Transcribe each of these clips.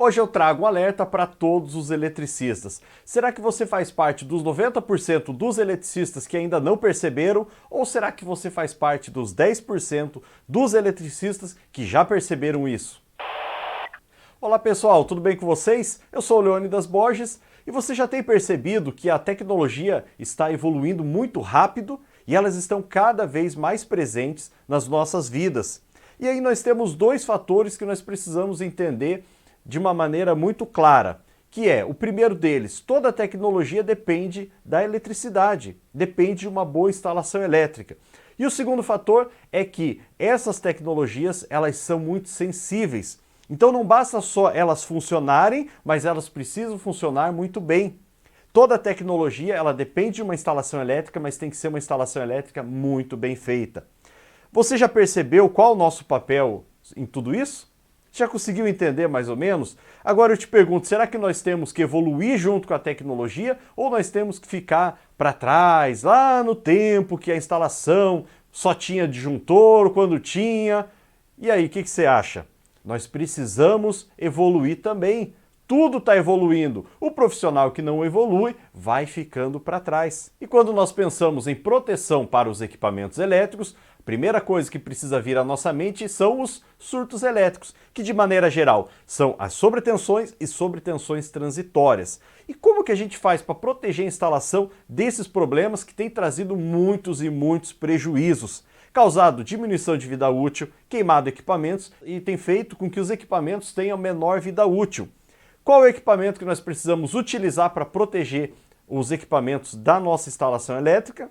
Hoje eu trago um alerta para todos os eletricistas. Será que você faz parte dos 90% dos eletricistas que ainda não perceberam? Ou será que você faz parte dos 10% dos eletricistas que já perceberam isso? Olá pessoal, tudo bem com vocês? Eu sou o Leônidas Borges e você já tem percebido que a tecnologia está evoluindo muito rápido e elas estão cada vez mais presentes nas nossas vidas. E aí nós temos dois fatores que nós precisamos entender de uma maneira muito clara, que é, o primeiro deles, toda a tecnologia depende da eletricidade, depende de uma boa instalação elétrica. E o segundo fator é que essas tecnologias, elas são muito sensíveis. Então não basta só elas funcionarem, mas elas precisam funcionar muito bem. Toda tecnologia, ela depende de uma instalação elétrica, mas tem que ser uma instalação elétrica muito bem feita. Você já percebeu qual é o nosso papel em tudo isso? Já conseguiu entender mais ou menos? Agora eu te pergunto, será que nós temos que evoluir junto com a tecnologia ou nós temos que ficar para trás, lá no tempo que a instalação só tinha disjuntor, quando tinha? E aí, o que você acha? Nós precisamos evoluir também. Tudo está evoluindo. O profissional que não evolui vai ficando para trás. E quando nós pensamos em proteção para os equipamentos elétricos, a primeira coisa que precisa vir à nossa mente são os surtos elétricos, que de maneira geral são as sobretensões e sobretensões transitórias. E como que a gente faz para proteger a instalação desses problemas que têm trazido muitos e muitos prejuízos? Causado diminuição de vida útil, queimado equipamentos e tem feito com que os equipamentos tenham menor vida útil. Qual é o equipamento que nós precisamos utilizar para proteger os equipamentos da nossa instalação elétrica?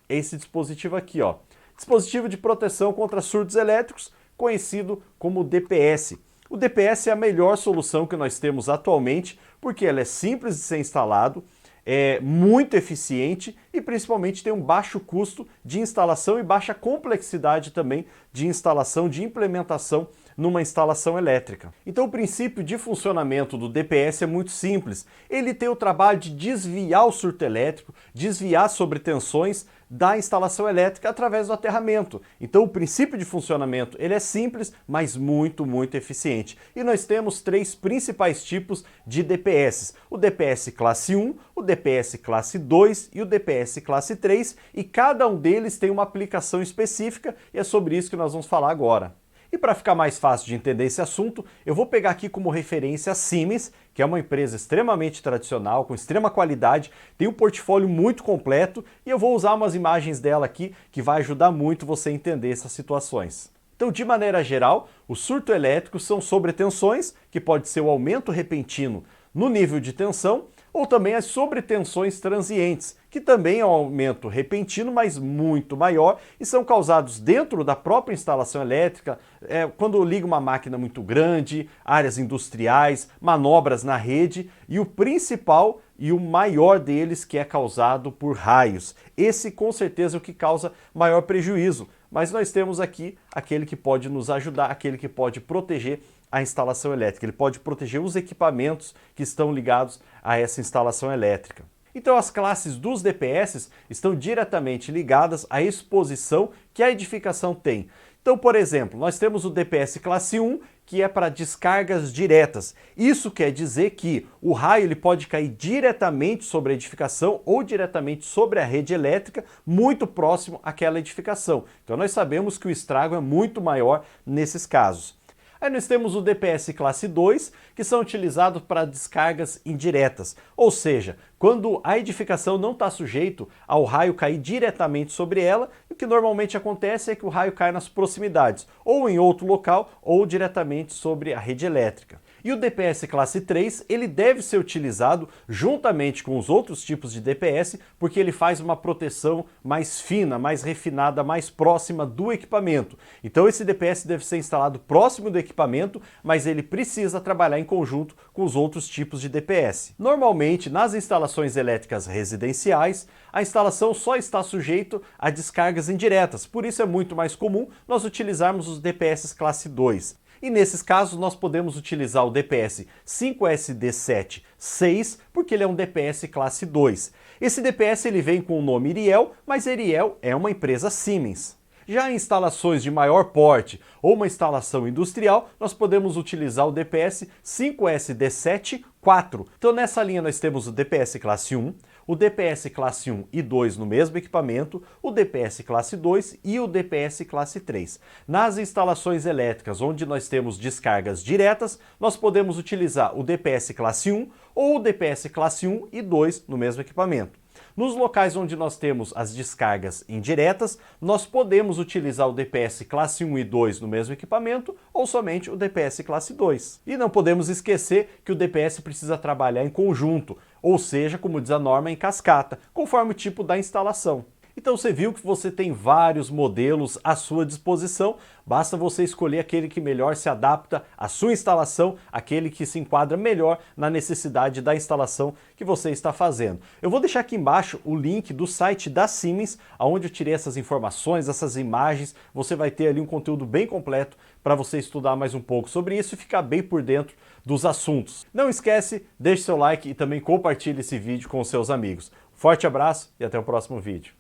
Esse dispositivo aqui, ó. Dispositivo de proteção contra surtos elétricos, conhecido como DPS. O DPS é a melhor solução que nós temos atualmente, porque ela é simples de ser instalado, é muito eficiente e principalmente tem um baixo custo de instalação e baixa complexidade também de instalação, de implementação numa instalação elétrica. Então o princípio de funcionamento do DPS é muito simples. Ele tem o trabalho de desviar o surto elétrico, desviar sobretensões da instalação elétrica através do aterramento. Então o princípio de funcionamento ele é simples, mas muito eficiente. E nós temos três principais tipos de DPS. O DPS classe 1, o DPS classe 2 e o DPS classe 3, e cada um deles tem uma aplicação específica e é sobre isso que nós vamos falar agora. E para ficar mais fácil de entender esse assunto, eu vou pegar aqui como referência a Siemens, que é uma empresa extremamente tradicional, com extrema qualidade, tem um portfólio muito completo e eu vou usar umas imagens dela aqui que vai ajudar muito você a entender essas situações. Então, de maneira geral, o surto elétrico são sobretensões, que pode ser o aumento repentino no nível de tensão, ou também as sobretensões transientes, que também é um aumento repentino, mas muito maior, e são causados dentro da própria instalação elétrica, quando liga uma máquina muito grande, áreas industriais, manobras na rede, e o principal e o maior deles que é causado por raios. Esse com certeza é o que causa maior prejuízo, mas nós temos aqui aquele que pode nos ajudar, aquele que pode proteger a instalação elétrica, ele pode proteger os equipamentos que estão ligados a essa instalação elétrica. Então as classes dos DPS estão diretamente ligadas à exposição que a edificação tem. Então, por exemplo, nós temos o DPS classe 1, que é para descargas diretas. Isso quer dizer que o raio ele pode cair diretamente sobre a edificação ou diretamente sobre a rede elétrica, muito próximo àquela edificação. Então nós sabemos que o estrago é muito maior nesses casos. Aí nós temos o DPS classe 2, que são utilizados para descargas indiretas, ou seja, quando a edificação não está sujeito ao raio cair diretamente sobre ela, o que normalmente acontece é que o raio cai nas proximidades, ou em outro local, ou diretamente sobre a rede elétrica. E o DPS classe 3, ele deve ser utilizado juntamente com os outros tipos de DPS, porque ele faz uma proteção mais fina, mais refinada, mais próxima do equipamento. Então esse DPS deve ser instalado próximo do equipamento, mas ele precisa trabalhar em conjunto com os outros tipos de DPS. Normalmente, nas instalações elétricas residenciais, a instalação só está sujeita a descargas indiretas, por isso é muito mais comum nós utilizarmos os DPS classe 2. E nesses casos nós podemos utilizar o DPS 5SD7-6, porque ele é um DPS classe 2. Esse DPS ele vem com o nome Iriel, mas Iriel é uma empresa Siemens. Já em instalações de maior porte ou uma instalação industrial, nós podemos utilizar o DPS 5SD7 4. Então nessa linha nós temos o DPS classe 1, o DPS classe 1 e 2 no mesmo equipamento, o DPS classe 2 e o DPS classe 3. Nas instalações elétricas onde nós temos descargas diretas, nós podemos utilizar o DPS classe 1 ou o DPS classe 1 e 2 no mesmo equipamento. Nos locais onde nós temos as descargas indiretas, nós podemos utilizar o DPS classe 1 e 2 no mesmo equipamento ou somente o DPS classe 2. E não podemos esquecer que o DPS precisa trabalhar em conjunto, ou seja, como diz a norma, em cascata, conforme o tipo da instalação. Então você viu que você tem vários modelos à sua disposição, basta você escolher aquele que melhor se adapta à sua instalação, aquele que se enquadra melhor na necessidade da instalação que você está fazendo. Eu vou deixar aqui embaixo o link do site da Siemens, onde eu tirei essas informações, essas imagens, você vai ter ali um conteúdo bem completo para você estudar mais um pouco sobre isso e ficar bem por dentro dos assuntos. Não esquece, deixe seu like e também compartilhe esse vídeo com os seus amigos. Forte abraço e até o próximo vídeo.